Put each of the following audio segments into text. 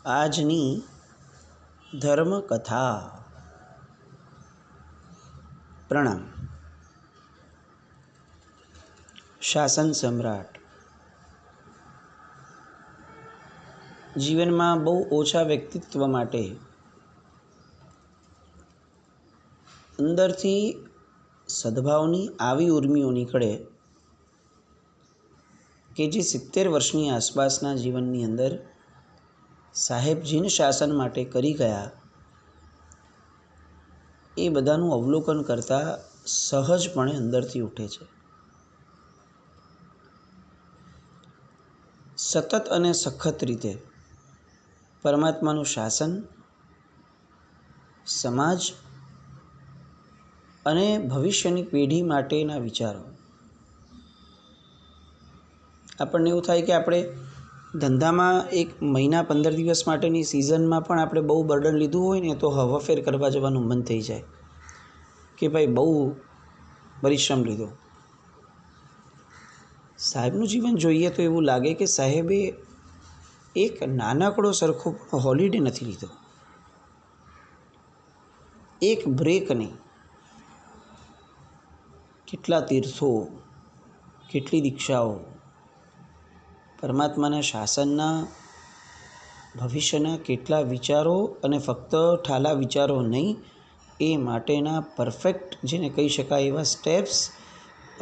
આજની ધર્મકથા. પ્રણામ. શાસન સમ્રાટ. જીવનમાં બહુ ઓછા વ્યક્તિત્વ માટે અંદરથી સદભાવની આવી ઉર્મિઓ નીકળે કે જે 70 વર્ષની આસપાસના જીવનની અંદર સાહેબજીને શાસન માટે કરી ગયા, એ બધાનું અવલોકન કરતાં સહજપણે અંદરથી ઉઠે છે. સતત અને સખત રીતે પરમાત્માનું શાસન, સમાજ અને ભવિષ્યની પેઢી માટેના વિચારો. આપણને એવું થાય કે આપણે ધંધામાં એક મહિના 15 દિવસ માટેની સિઝનમાં પણ આપણે બહુ બર્ડન લીધું હોય ને તો હવાફેર કરવા જવાનું મન થઈ જાય કે ભાઈ બહુ પરિશ્રમ લીધો. સાહેબનું જીવન જોઈએ તો એવું લાગે કે સાહેબે એક નાનકડો સરખો હોલિડે નથી લીધો, એક બ્રેક નહીં. કેટલા તીર્થો, કેટલી દીક્ષાઓ, પરમાત્માના શાસનના ભવિષ્યના કેટલા વિચારો, અને ફક્ત ઠાલા વિચારો નહીં, એ માટેના પરફેક્ટ જેને કહી શકાય એવા સ્ટેપ્સ,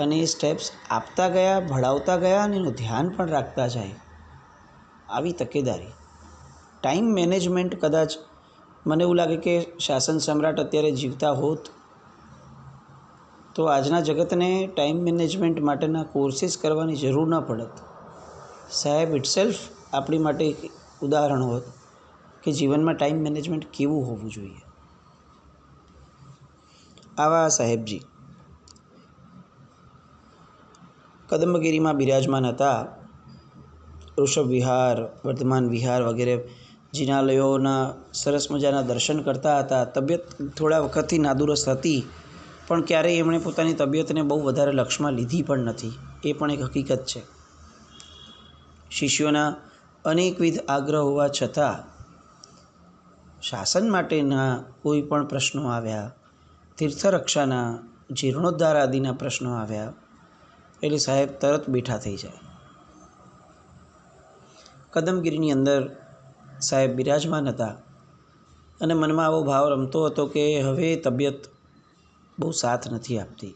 અને એ સ્ટેપ્સ આપતા ગયા, ભણાવતા ગયા, અને એનું ધ્યાન પણ રાખતા જાય. આવી તકેદારી, ટાઈમ મેનેજમેન્ટ. કદાચ મને એવું લાગે કે શાસન સમ્રાટ અત્યારે જીવતા હોત તો આજના જગતને ટાઈમ મેનેજમેન્ટ માટેના કોર્સીસ કરવાની જરૂર ન પડત. સાહેબ ઇટસેલ્ફ આપણી માટે એક ઉદાહરણ હોત કે જીવનમાં ટાઈમ મેનેજમેન્ટ કેવું હોવું જોઈએ. આવા સાહેબજી કદંબગીરીમાં બિરાજમાન હતા. ઋષભ વિહાર, વર્ધમાન વિહાર વગેરે જિનાલયોના સરસ મજાના દર્શન કરતા હતા. તબિયત થોડા વખતથી નાદુરસ્ત હતી, પણ ક્યારેય એમણે પોતાની તબિયતને બહુ વધારે લક્ષમાં લીધી પણ નથી. એ પણ એક હકીકત છે. શિષ્યોના અનેકવિધ આગ્રહ હોવા છતાં શાસન માટેના કોઈ પણ પ્રશ્નો આવ્યા, તીર્થરક્ષાના, જીર્ણોદ્ધાર આદિના પ્રશ્નો આવ્યા એટલે સાહેબ તરત બેઠા થઈ જાય. કદમગીરીની અંદર સાહેબ બિરાજમાન હતા અને મનમાં આવો ભાવ રમતો હતો કે હવે તબિયત બહુ સાથ નથી આપતી,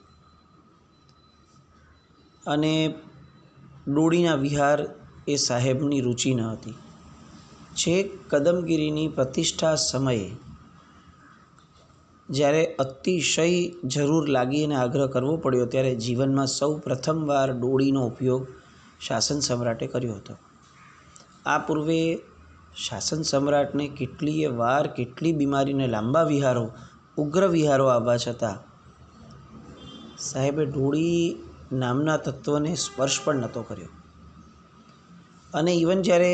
અને ડોડીના વિહાર એ સાહેબની રુચિ ન હતી. છેક કદમગીરીની પ્રતિષ્ઠા સમયે જ્યારે અતિશય જરૂર લાગી અને આગ્રહ કરવો પડ્યો ત્યારે જીવનમાં સૌ પ્રથમવાર ડોડીનો ઉપયોગ શાસન સમ્રાટે કર્યો હતો. આ પૂર્વે શાસન સમ્રાટને કેટલીય વાર કેટલી બીમારીને લાંબા વિહારો, ઉગ્ર વિહારો આવવા છતાં સાહેબે ડોડી નામના તત્વને સ્પર્શ પણ નહોતો કર્યો. અને ઇવન જ્યારે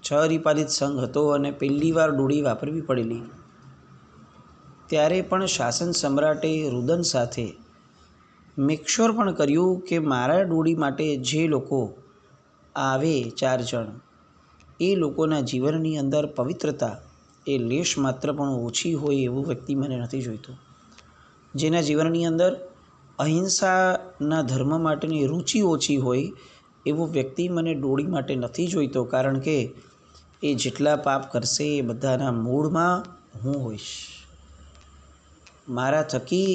6 અરિપાલિત સંઘ હતો અને પહેલી વાર ડોડી વાપરવી પડેલી, ત્યારે પણ શાસન સમ્રાટે રુદન સાથે મેકશ્યોર પણ કર્યું કે મારા ડોડી માટે જે લોકો આવે 4 જણ, એ લોકોના જીવનની અંદર પવિત્રતા એ લેશ માત્ર પણ ઓછી હોય એવું વ્યક્તિ મને નથી જોઈતું. જેના જીવનની અંદર અહિંસાના ધર્મ માટેની રુચિ ઓછી હોય એવો વ્યક્તિ મને ડોળી માટે નથી જોઈતો, કારણ કે એ જેટલા પાપ કરશે એ બધાના મૂળમાં હું હોઈશ. મારા થકી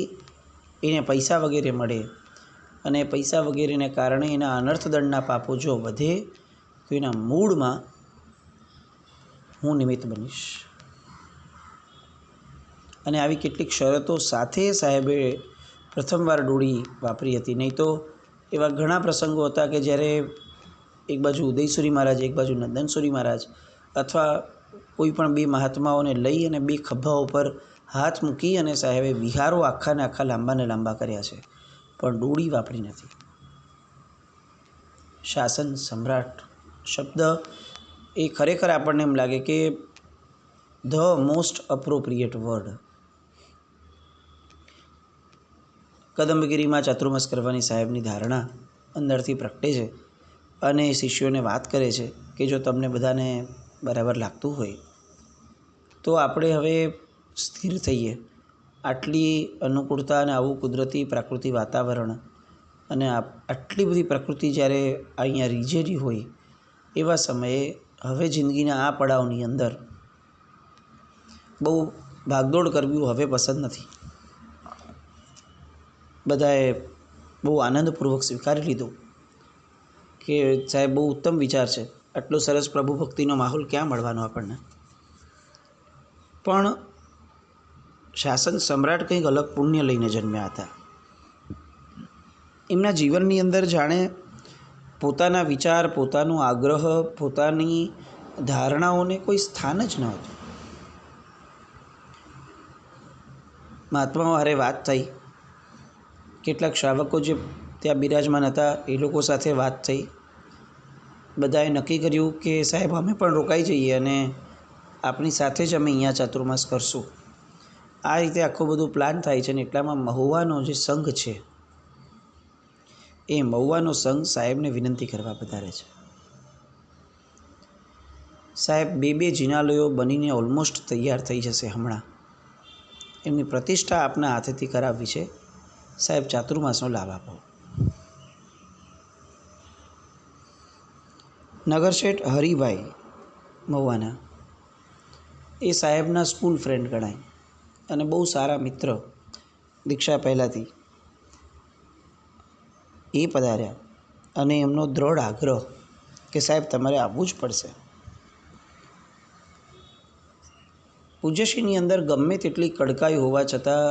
એને પૈસા વગેરે મળે, અને પૈસા વગેરેને કારણે એના અનર્થદંડના પાપો જો વધે તો એના મૂળમાં હું નિમિત્ત બનીશ. અને આવી કેટલીક શરતો સાથે સાહેબે પ્રથમવાર ડોળી વાપરી હતી. નહીં તો એવા ઘણા પ્રસંગો હતા કે જ્યારે એક બાજુ ઉદયસુરી મહારાજ, એક બાજુ નંદનસુરી મહારાજ, અથવા કોઈ પણ 2 મહાત્માઓને લઈ અને 2 ખભા ઉપર હાથ મૂકી અને સાહેબે વિહારો આખાને આખા લાંબાને લાંબા કર્યા છે, પણ ડોળી વાપરી નથી. શાસન સમ્રાટ શબ્દ એ ખરેખર આપણને એમ લાગે કે ધ મોસ્ટ અપ્રોપ્રિએટ વર્ડ. કદંબગીરીમાં ચાતુર્માસ કરવાની સાહેબની ધારણા અંદરથી પ્રગટે છે અને શિષ્યોને વાત કરે છે કે જો તમને બધાને બરાબર લાગતું હોય તો આપણે હવે સ્થિર થઈએ. આટલી અનુકૂળતા અને આવું કુદરતી પ્રાકૃતિક વાતાવરણ અને આટલી બધી પ્રકૃતિ જ્યારે અહીંયા રીઝેલી હોય એવા સમયે હવે જિંદગીના આ પડાવની અંદર બહુ ભાગદોડ કરવી હવે પસંદ નથી. બધાએ બહુ આનંદપૂર્વક સ્વીકારી લીધું કે સાહેબ બહુ ઉત્તમ વિચાર છે, આટલો સરસ પ્રભુ ભક્તિનો માહોલ ક્યાં મળવાનો આપણને. પણ શાસન સમ્રાટ કંઈક અલગ પુણ્ય લઈને જન્મ્યા હતા. એમના જીવનની અંદર જાણે પોતાના વિચાર, પોતાનો આગ્રહ, પોતાની ધારણાઓને કોઈ સ્થાન જ ન હતું. મહાત્માઓ હારે વાત થઈ, કેટલાક શ્રાવકો જે ત્યાં બિરાજમાન હતા એ લોકો સાથે વાત થઈ. બધાએ નક્કી કર્યું કે સાહેબ અમે પણ રોકાઈ જઈએ અને આપણી સાથે જ અમે અહીંયા ચાતુર્માસ કરશું. આ રીતે આખું બધું પ્લાન થાય છે. અને એટલામાં મહુવાનો જે સંઘ છે એ મહુવાનો સંઘ સાહેબને વિનંતી કરવા પધારે છે. સાહેબ બે જિનાલયો બનીને ઓલમોસ્ટ તૈયાર થઈ જશે હમણાં. એમની પ્રતિષ્ઠા આપના હાથેથી કરાવવી છે. સાહેબ ચાતુર્માસનો લાભ આપો. નગરશેઠ હરિભાઈ મહુવાના એ સાહેબના સ્કૂલ ફ્રેન્ડ ગણાય અને બહુ સારા મિત્ર દીક્ષા પહેલાંથી. એ પધાર્યા અને એમનો દ્રઢ આગ્રહ કે સાહેબ તમારે આવવું જ પડશે. પૂજ્યશ્રીની અંદર ગમે તેટલી કડકાઈ હોવા છતાં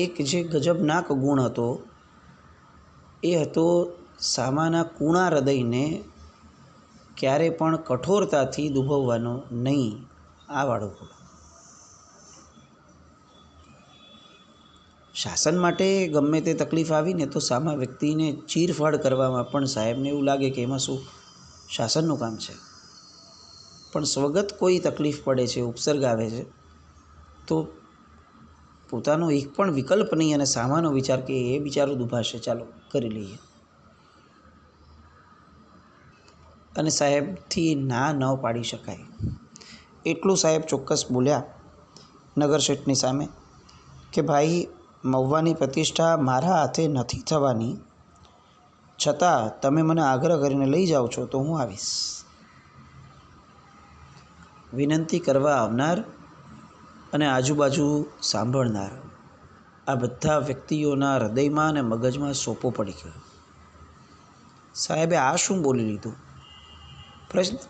એક જે ગજબનાક ગુણ હતો એ હતો સામાના કૂણા હૃદયને ક્યારે પણ કઠોરતાથી દુભવવાનો નહીં, આ વાળો ગુણ. શાસન માટે ગમે તે તકલીફ આવીને તો સામા વ્યક્તિને ચીરફાડ કરવામાં પણ સાહેબને એવું લાગે કે એમાં શું શાસનનું કામ છે. પણ સ્વગત કોઈ તકલીફ પડે છે, ઉપસર્ગ આવે છે તો પોતાનો એક પણ વિકલ્પ નહીં અને સામાનો વિચાર કે એ બિચારો દુભાશે, ચાલો કરી લઈએ. અને સાહેબથી ના ન પાડી શકાય એટલું સાહેબ ચોક્કસ બોલ્યા નગરશેઠની સામે કે ભાઈ મહુવાની પ્રતિષ્ઠા મારા હાથે નથી થવાની, છતાં તમે મને આગ્રહ કરીને લઈ જાઓ છો તો હું આવીશ. વિનંતી કરવા આવનાર અને આજુબાજુ સાંભળનાર આ બધા વ્યક્તિઓના હૃદયમાં અને મગજમાં સોપો પડી ગયો. સાહેબે આ શું બોલી લીધું?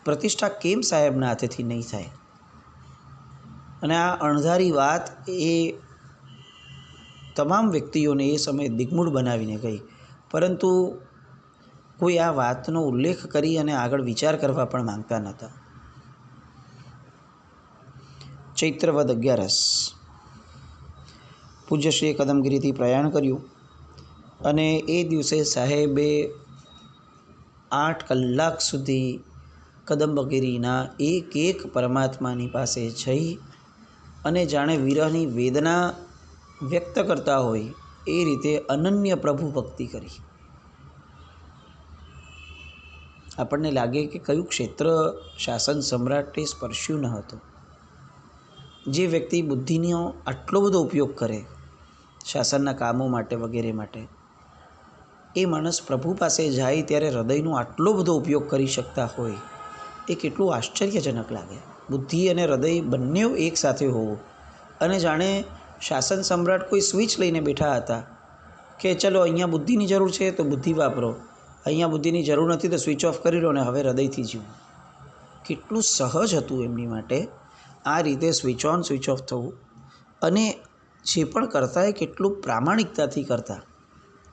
પ્રતિષ્ઠા કેમ સાહેબના હાથેથી નહીં થાય? અને આ અણધારી વાત એ તમામ વ્યક્તિઓને એ સમયે દિગ્મૂઢ બનાવીને ગઈ. પરંતુ કોઈ આ વાતનો ઉલ્લેખ કરી અને આગળ વિચાર કરવા પણ માંગતા નહોતા. ચૈત્ર વદ 11 પૂજ્યશ્રીએ કદમગીરીથી પ્રયાણ કર્યું અને એ દિવસે સાહેબે 8 કલાક સુધી કદમગીરીના એક પરમાત્માની પાસે જઈ અને જાણે વિરહની વેદના વ્યક્ત કરતા હોય એ રીતે અનન્ય પ્રભુ ભક્તિ કરી. આપણને લાગે કે કયું ક્ષેત્ર શાસન સમ્રાટે સ્પર્શ્યું ન હતું. જે વ્યક્તિ બુદ્ધિનો આટલો બધો ઉપયોગ કરે શાસનના કામો માટે વગેરે માટે, એ માણસ પ્રભુ પાસે જાય ત્યારે હૃદયનો આટલો બધો ઉપયોગ કરી શકતા હોય એ કેટલું આશ્ચર્યજનક લાગે. બુદ્ધિ અને હૃદય બંને એકસાથે હોવું. અને જાણે શાસન સમ્રાટ કોઈ સ્વિચ લઈને બેઠા હતા કે ચલો અહીંયા બુદ્ધિની જરૂર છે તો બુદ્ધિ વાપરો, અહીંયા બુદ્ધિની જરૂર નથી તો સ્વિચ ઓફ કરી લો ને હવે હૃદયથી જીવો. કેટલું સહજ હતું એમની માટે આ રીતે સ્વિચ ઓન સ્વિચ ઓફ થવું. અને જે પણ કરતા એ કેટલું પ્રામાણિકતાથી કરતા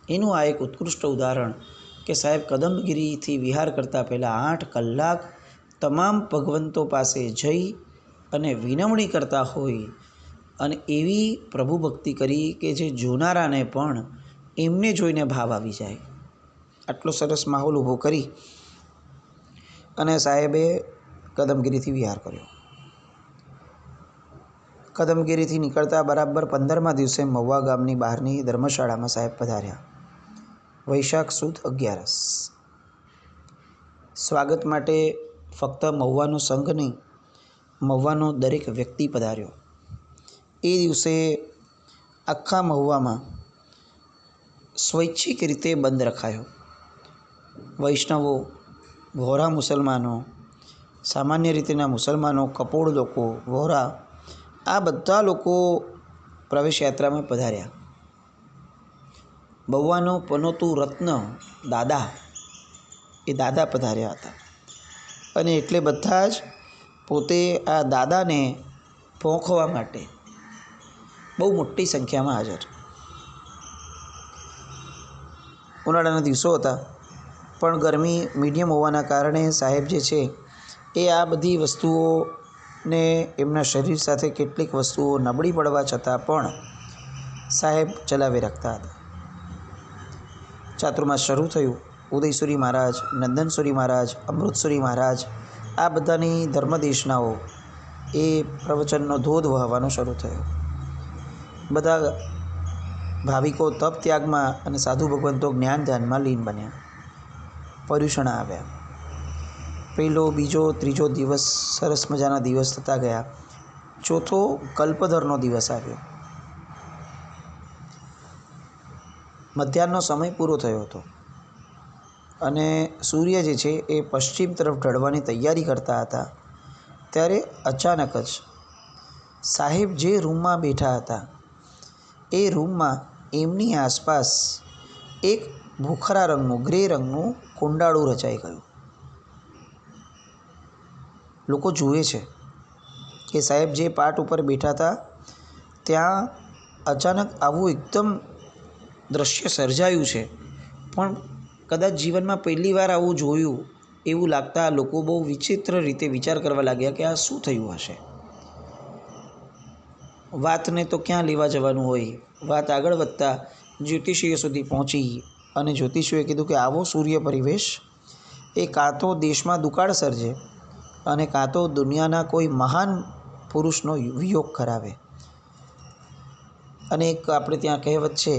એનું આ એક ઉત્કૃષ્ટ ઉદાહરણ કે સાહેબ કદમગીરીથી વિહાર કરતાં પહેલાં 8 કલાક તમામ ભગવંતો પાસે જઈ અને વિનવણી કરતા હોય અને એવી પ્રભુ ભક્તિ કરી કે જે જોનારાને પણ એમને જોઈને ભાવ આવી જાય. આટલો સરસ માહોલ ઊભો કરી અને સાહેબે કદમગીરીથી વિહાર કર્યો. કદમગીરીથી નીકળતા બરાબર 15મા દિવસે મહુવા ગામની બહારની ધર્મશાળામાં સાહેબ પધાર્યા. વૈશાખ સુદ 11. સ્વાગત માટે ફક્ત મહુવાનો સંઘ નહીં, મહુવાનો દરેક વ્યક્તિ પધાર્યો. એ દિવસે આખા મહુવામાં સ્વૈચ્છિક રીતે બંધ રખાયો. વૈષ્ણવો, વહોરા મુસલમાનો, સામાન્ય રીતેના મુસલમાનો, કપોળ લોકો, વહોરા, આ બધા લોકો પ્રવેશ યાત્રામાં પધાર્યા. મહુવાનો પનોતું રત્ન દાદા, એ દાદા પધાર્યા હતા. અને એટલે બધા જ પોતે આ દાદાને પહોંચવા માટે બહુ મોટી સંખ્યામાં હાજર. ઉનાળાના દિવસો હતા, પણ ગરમી મીડિયમ હોવાના કારણે સાહેબ જે છે એ આ બધી વસ્તુઓને એમના શરીર સાથે કેટલીક વસ્તુઓ નબળી પડવા છતાં પણ સાહેબ ચલાવી રાખતા હતા. ચાતુર્માસ શરૂ થયું. ઉદયસુરી મહારાજ, નંદનસુરી મહારાજ, અમૃતસુરી મહારાજ, આ બધાની ધર્મદેશનાઓ, એ પ્રવચનનો ધોધ વહાવાનો શરૂ થયો. બધા ભાવિકો તપ ત્યાગમાં અને સાધુ ભગવંતો જ્ઞાન ધ્યાનમાં લીન બન્યા. પર્યુષણા આવ્યા. પહેલો, બીજો, ત્રીજો દિવસ સરસ મજાના દિવસ થતા ગયા. ચોથો કલ્પધરનો દિવસ આવ્યો. મધ્યાહનનો સમય પૂરો થયો હતો અને સૂર્ય જે છે એ પશ્ચિમ તરફ ઢળવાની તૈયારી કરતા હતા. ત્યારે અચાનક જ સાહેબ જે રૂમમાં બેઠા હતા એ રૂમમાં એમની આસપાસ એક ભૂખરા રંગનું, ગ્રે રંગનું કુંડાળું રચાઈ ગયું. લોકો જુએ છે કે સાહેબ જે પાટ ઉપર બેઠા હતા ત્યાં અચાનક આવું એકદમ દ્રશ્ય સર્જાયું છે, પણ કદાચ જીવનમાં પહેલી વાર આવું જોયું એવું લાગતા લોકો બહુ વિચિત્ર રીતે વિચાર કરવા લાગ્યા કે આ શું થયું હશે. વાતને તો ક્યાં લેવા જવાનું હોય. વાત આગળ વધતા જ્યોતિષીઓ સુધી પહોંચી અને જ્યોતિષીઓએ કીધું કે આવો સૂર્ય પરિવેશ એ કાં તો દેશમાં દુકાળ સર્જે અને કાં તો દુનિયાના કોઈ મહાન પુરુષનો વિયોગ કરાવે. અને એક આપણે ત્યાં કહેવત છે,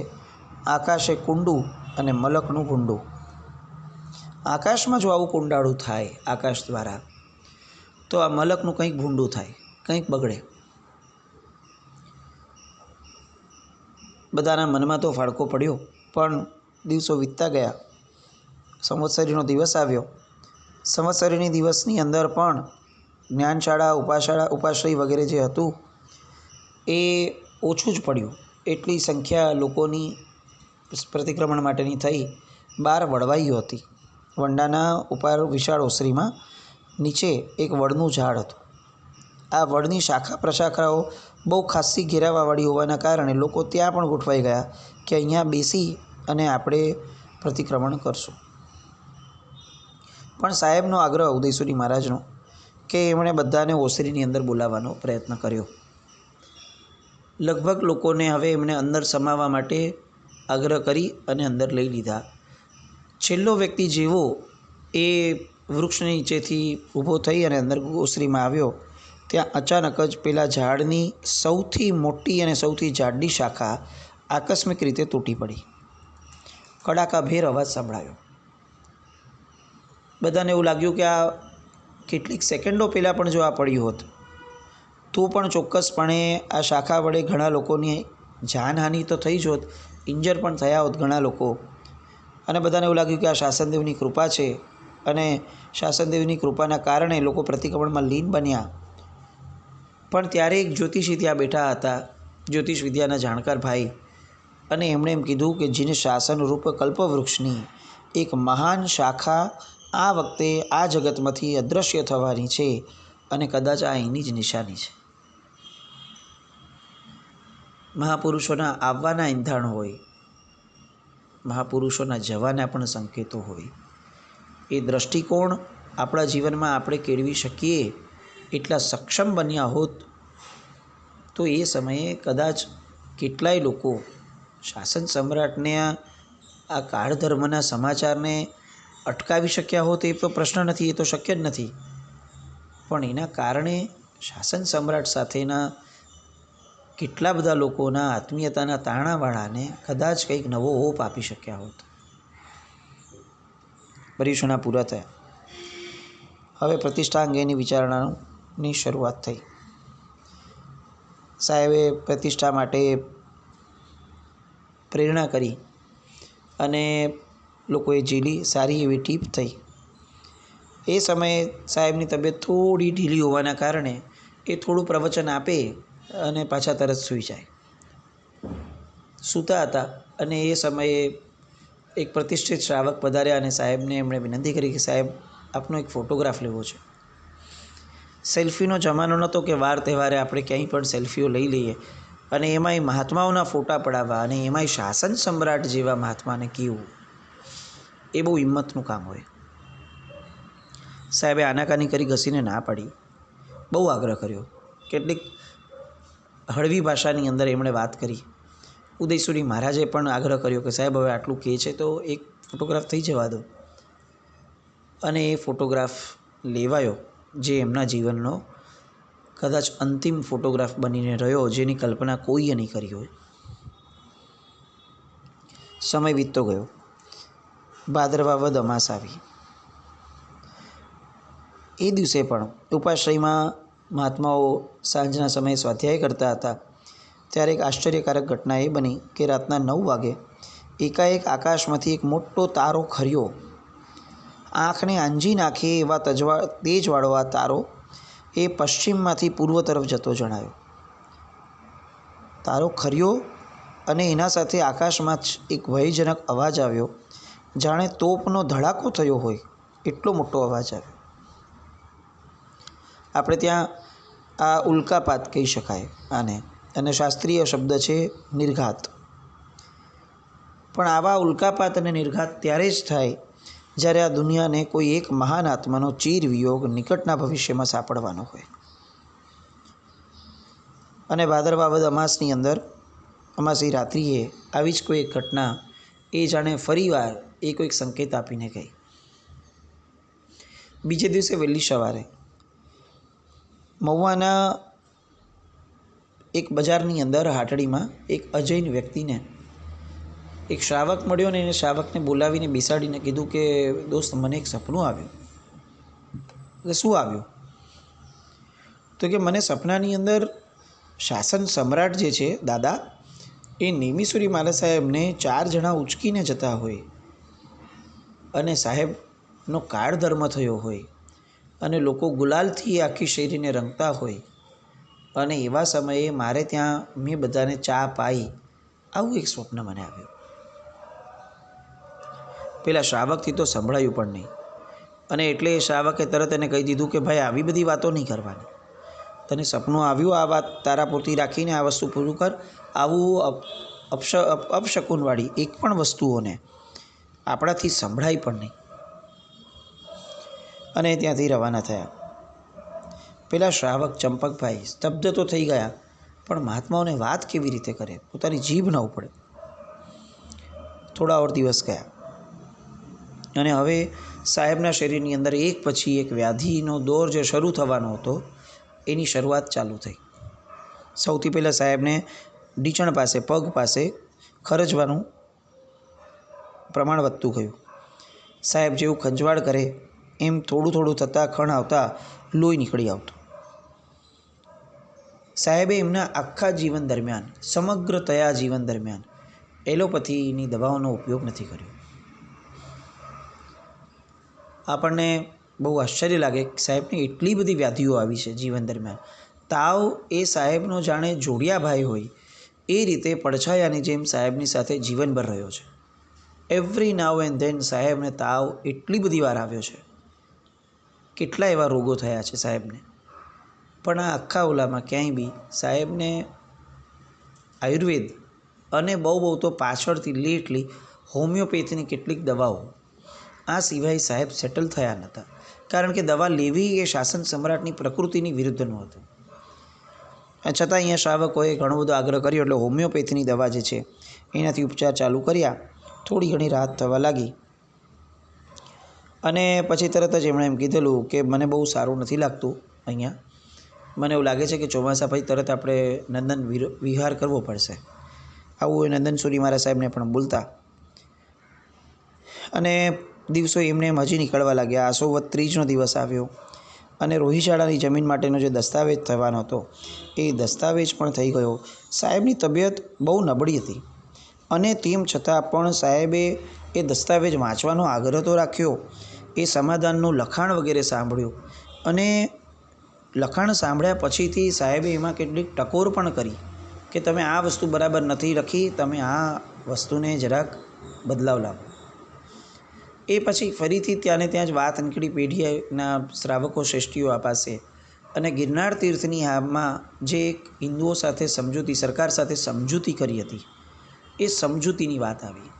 આકાશે કુંડું અને મલકનું ભૂંડું. આકાશમાં જો આવું કુંડાળું થાય આકાશ દ્વારા, તો આ મલકનું કંઈક ભૂંડું થાય, કંઈક બગડે. બધાના મનમાં તો ફાળકો પડ્યો, પણ દિવસો વીતતા ગયા. સંવત્સરીનો દિવસ આવ્યો. સંવત્સરીની દિવસની અંદર પણ જ્ઞાનશાળા, ઉપાશ્રય વગેરે જે હતું એ ઓછું જ પડ્યું. એટલી સંખ્યા લોકોની પ્રતિક્રમણ માટેની થઈ. બહાર વડવાઈઓ હતી. વંડાના ઉપર વિશાળ ઓસરીમાં નીચે એક વડનું ઝાડ હતું. આ વડની શાખા પ્રશાખાઓ બહુ ખાસી ઘેરાવાવાળી હોવાના કારણે લોકો ત્યાં પણ ગોઠવાઈ ગયા કે અહીંયા બેસી અને આપણે પ્રતિક્રમણ કરશું. પણ સાહેબનો આગ્રહ ઉદયસુરી મહારાજનો કે એમણે બધાને ઓસરીની અંદર બોલાવવાનો પ્રયત્ન કર્યો. લગભગ લોકોને હવે એમણે અંદર સમાવવા માટે આગ્રહ કરી અને અંદર લઈ લીધા. છેલ્લો વ્યક્તિ જેવો એ વૃક્ષ નીચેથી ઊભો થઈ અને અંદર ઓસરીમાં આવ્યો, ત્યાં અચાનક જ પેલા ઝાડની સૌથી મોટી અને સૌથી જાડી શાખા આકસ્મિક રીતે તૂટી પડી. કડાકાભેર અવાજ સંભળાયો. બધાને એવું લાગ્યું કે આ કેટલીક સેકન્ડો પહેલાં પણ જો આ પડ્યું હોત તો પણ ચોક્કસપણે આ શાખા વડે ઘણા લોકોની જાનહાનિ તો થઈ જ હોત, ઇન્જર પણ થયા હોત ઘણા લોકો. અને બધાને એવું લાગ્યું કે આ શાસનદેવની કૃપા છે અને શાસનદેવની કૃપાના કારણે લોકો પ્રતિક્રમણમાં લીન બન્યા. પણ ત્યારે એક જ્યોતિષી ત્યાં બેઠા હતા, જ્યોતિષ વિદ્યાના જાણકાર ભાઈ, અને એમણે એમ કીધું કે જેને શાસનરૂપ કલ્પવૃક્ષની એક મહાન શાખા આ વખતે આ જગતમાંથી અદૃશ્ય થવાની છે અને કદાચ આ એની જ નિશાની છે. મહાપુરુષોના આવવાના એંધાણ હોય, મહાપુરુષોના જવાના પણ સંકેતો હોય. એ દૃષ્ટિકોણ આપણા જીવનમાં આપણે કેળવી શકીએ એટલા સક્ષમ બન્યા હોત તો એ સમયે કદાચ કેટલાય લોકો શાસન સમ્રાટને આ કાળ ધર્મના સમાચારને અટકાવી શક્યા હોત. એ તો પ્રશ્ન નથી, એ તો શક્ય જ નથી. પણ એના કારણે શાસન સમ્રાટ સાથેના કેટલા બધા લોકોના આત્મીયતાના તાણાવાળાને કદાચ કંઈક નવો હોપ આપી શક્યા હોત. પર્યુષણા પૂરા થયા. હવે પ્રતિષ્ઠા અંગેની વિચારણાની શરૂઆત થઈ. સાહેબે પ્રતિષ્ઠા માટે પ્રેરણા કરી અને લોકોએ ઝીલી સારી એવી ટીપ થઈ. એ સમયે સાહેબની તબિયત થોડી ઢીલી હોવાના કારણે એ થોડું પ્રવચન આપે અને પાછા તરત સૂઈ જાય. સૂતા હતા અને એ સમયે એક પ્રતિષ્ઠિત શ્રાવક પધાર્યા અને સાહેબને એમણે વિનંતી કરી કે સાહેબ, આપનો એક ફોટોગ્રાફ લેવો છે. સેલ્ફીનો જમાનો નહોતો કે વાર તહેવારે આપણે ક્યાંય પણ સેલ્ફીઓ લઈ લઈએ અને એમાંય મહાત્માઓના ફોટા પડાવવા અને એમાંય શાસન સમ્રાટ જેવા મહાત્માને કહેવું, એ બહુ હિંમતનું કામ હોય. સાહેબે આનાકાની કરી ઘસીને ના પાડી. બહુ આગ્રહ કર્યો. કેટલીક હળવી ભાષાની અંદર એમણે વાત કરી. ઉદયસુરી મહારાજે પણ આગ્રહ કર્યો કે સાહેબ, હવે આટલું કહે છે તો એક ફોટોગ્રાફ થઈ જવા દો. અને એ ફોટોગ્રાફ લેવાયો, જે એમના જીવનનો કદાચ અંતિમ ફોટોગ્રાફ બનીને રહ્યો, જેની કલ્પના કોઈએ નહીં કરી હોય. સમય વીતતો ગયો. ભાદરવા વદ અમાસ આવી. એ દિવસે પણ ઉપાશ્રયમાં મહાત્માઓ સાંજના સમયે સ્વાધ્યાય કરતા હતા. ત્યારે એક આશ્ચર્યકારક ઘટના એ બની કે રાતના 9 વાગે એકાએક આકાશમાંથી એક મોટો તારો ખર્યો. આંખને આંજી નાખે એવા તેજવાળો આ તારો એ પશ્ચિમમાંથી પૂર્વ તરફ જતો જણાયો. તારો ખર્યો અને એના સાથે આકાશમાં જ એક ભયજનક અવાજ આવ્યો, જાણે તોપનો ધડાકો થયો હોય એટલો મોટો અવાજ આવ્યો. આપણે ત્યાં આ ઉલ્કાપાત કહી શકાય આને, અને શાસ્ત્રીય શબ્દ છે નિર્ઘાત. પણ આવા ઉલ્કાપાત અને નિર્ઘાત ત્યારે જ થાય જ્યારે આ દુનિયાને કોઈ એક મહાન આત્માનો ચીર વિયોગ નિકટના ભવિષ્યમાં સાંપડવાનો હોય. અને ભાદરવા વદ અમાસની અંદર અમાસી રાત્રિએ આવી જ કોઈ એક ઘટના એ જાણે ફરીવાર એ કોઈક સંકેત આપીને ગઈ. બીજે દિવસે વહેલી સવારે મહુવાના એક બજારની અંદર હાટડીમાં એક અજૈન વ્યક્તિને એક શ્રાવક મળ્યો ને એને શ્રાવકને બોલાવીને બેસાડીને કીધું કે દોસ્ત, મને એક સપનું આવ્યું. કે શું આવ્યું? તો કે મને સપનાની અંદર શાસન સમ્રાટ જે છે દાદા, એ નેમિસુરી મહારાજ સાહેબને 4 જણા ઉચકીને જતા હોય અને સાહેબનો કાળ ધર્મ થયો હોય અને લોકો ગુલાલથી આખી શેરીને રંગતા હોય અને એવા સમયે મારે ત્યાં મેં બધાને ચા પાઈ, આવું એક સ્વપ્ન મને આવ્યું. પેલા શ્રાવકથી તો સંભળાયું પણ નહીં અને એટલે એ શ્રાવકે તરત એને કહી દીધું કે ભાઈ, આવી બધી વાતો નહીં કરવાની. તને સપનું આવ્યું, આ વાત તારા પૂરતી રાખીને આ વસ્તુ પૂરું કર. આવું અપશકુનવાળી એક પણ વસ્તુઓને આપણાથી સંભળાય પણ નહીં. અને ત્યાંથી રવાના થયા. પેલા શ્રાવક ચંપકભાઈ સ્તબ્ધ તો થઈ ગયા, પણ મહાત્માઓને વાત કેવી રીતે કરે, પોતાની જીભ ન ઉપડે. થોડા ઓર દિવસ ગયા અને હવે સાહેબના શરીરની અંદર એક પછી એક વ્યાધિનો દોર જે શરૂ થવાનો હતો એની શરૂઆત ચાલુ થઈ. સૌથી પહેલાં સાહેબને ઢીંચણ પાસે, પગ પાસે ખરજવાનું પ્રમાણ વધતું ગયું. સાહેબ જેવું ખંજવાળ કરે એમ થોડું થોડું થતાં ખણ આવતા લોહી નીકળી આવતું. સાહેબે એમના આખા જીવન દરમિયાન, સમગ્રતયા જીવન દરમિયાન એલોપેથીની દવાઓનો ઉપયોગ નથી કર્યો. આપણને બહુ આશ્ચર્ય લાગે કે સાહેબને એટલી બધી વ્યાધિઓ આવી છે જીવન દરમિયાન. તાવ એ સાહેબનો જાણે જોડિયા ભાઈ હોય એ રીતે પડછાયાની જેમ સાહેબની સાથે જીવનભર રહ્યો છે. એવરી નાવ એન્ડ ધેન સાહેબને તાવ એટલી બધી વાર આવ્યો છે. કેટલા એવા રોગો થયા છે સાહેબને, પણ આ આખા ઓલામાં ક્યાંય બી સાહેબને આયુર્વેદ અને બહુ તો પાછળથી લેટલી હોમિયોપેથીની કેટલીક દવાઓ, આ સિવાય સાહેબ સેટલ થયા નહોતા. કારણ કે દવા લેવી એ શાસન સમ્રાટની પ્રકૃતિની વિરુદ્ધનું હતું. છતાં અહીંયા શ્રાવકોએ ઘણો બધો આગ્રહ કર્યો એટલે હોમિયોપેથીની દવા જે છે એનાથી ઉપચાર ચાલુ કર્યા. થોડી ઘણી રાહત થવા લાગી અને પછી તરત જ એમણે એમ કીધેલું કે મને બહુ સારું નથી લાગતું અહીંયા, મને એવું લાગે છે કે ચોમાસા પછી તરત આપણે નંદન વિહાર કરવો પડશે. આવું એ નંદનસુરી મહારાજ સાહેબને પણ બોલતા. અને દિવસો એમને એમ હજી નીકળવા લાગ્યા. આસો વદ 30નો દિવસ આવ્યો. અને રોહિશાળાની જમીન માટેનો જે દસ્તાવેજ થવાનો હતો એ દસ્તાવેજ પણ થઈ ગયો. સાહેબની તબિયત બહુ નબળી હતી અને તેમ છતાં પણ સાહેબે એ દસ્તાવેજ વાંચવાનો આગ્રહ તો રાખ્યો. એ સમાધાનનું લખાણ વગેરે સાંભળ્યું અને લખાણ સાંભળ્યા પછીથી સાહેબે એમાં કેટલીક ટકોર પણ કરી કે તમે આ વસ્તુ બરાબર નથી લખી, તમે આ વસ્તુને જરાક બદલાવ લાવો. એ પછી ફરીથી ત્યાંને ત્યાં જ વાત નીકળી પેઢીના શ્રાવકો શ્રેષ્ઠીઓ પાસે અને ગિરનાર તીર્થની હામાં જે એક હિન્દુઓ સાથે સમજૂતી, સરકાર સાથે સમજૂતી કરી હતી, એ સમજૂતીની વાત આવી.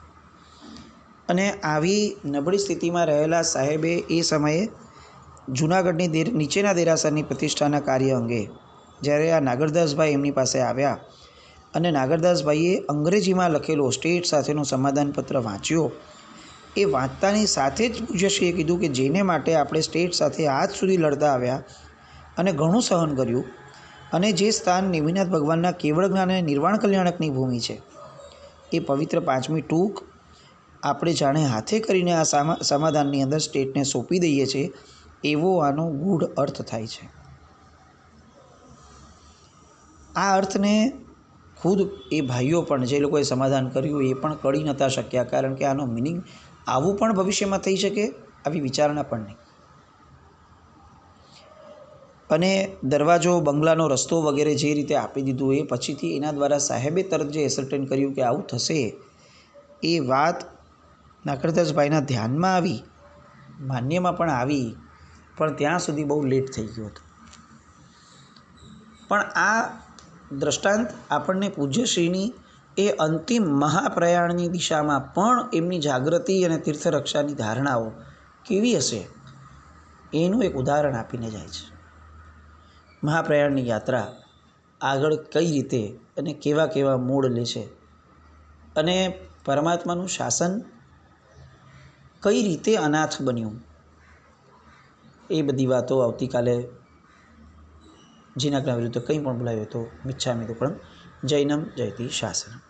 અને આવી નબળી સ્થિતિમાં રહેલા સાહેબે એ સમયે જૂનાગઢની નીચેના દેરાસરની પ્રતિષ્ઠાના કાર્ય અંગે જ્યારે આ નાગરદાસભાઈ એમની પાસે આવ્યા અને નાગરદાસભાઈએ અંગ્રેજીમાં લખેલો સ્ટેટ સાથેનો સમાધાનપત્ર વાંચ્યો. એ વાંચતાની સાથે જ પૂજ્યશ્રીએ કીધું કે જેને માટે આપણે સ્ટેટ સાથે આજ સુધી લડતા આવ્યા અને ઘણું સહન કર્યું અને જે સ્થાન નેમિનાથ ભગવાનના કેવળ જ્ઞાન અને નિર્વાણ કલ્યાણકની ભૂમિ છે, એ પવિત્ર 5મી ટૂક આપણે જાણે હાથે કરીને આ સમાધાનની અંદર સ્ટેટને સોંપી દઈએ છીએ, એવો આનો ગૂઢ અર્થ થાય છે. આ અર્થને ખુદ એ ભાઈઓ પણ, જે લોકોએ સમાધાન કર્યું, એ પણ કરી નહોતા શક્યા, કારણ કે આનો મિનિંગ આવું પણ ભવિષ્યમાં થઈ શકે આવી વિચારણા પણ નહીં. અને દરવાજો, બંગલાનો રસ્તો વગેરે જે રીતે આપી દીધું, એ પછીથી એના દ્વારા સાહેબે તરત જે એસર્ટેન કર્યું કે આવું થશે, એ વાત નાગરદાસભાઈના ધ્યાનમાં આવી, માન્યમાં પણ આવી, પણ ત્યાં સુધી બહુ લેટ થઈ ગયું હતું. પણ આ દ્રષ્ટાંત આપણને પૂજ્યશ્રીની એ અંતિમ મહાપ્રયાણની દિશામાં પણ એમની જાગૃતિ અને તીર્થરક્ષાની ધારણાઓ કેવી હશે એનું એક ઉદાહરણ આપીને જાય છે. મહાપ્રયાણની યાત્રા આગળ કઈ રીતે અને કેવા કેવા મોડ લે છે અને પરમાત્માનું શાસન કઈ રીતે અનાથ બન્યું, એ બધી વાતો આવતીકાલે જીનાજ્ઞા વિરુદ્ધ કંઈ પણ બોલાવ્યો તો મિચ્છામિ દુક્કડમ. જૈનમ જયતિ શાસનમ.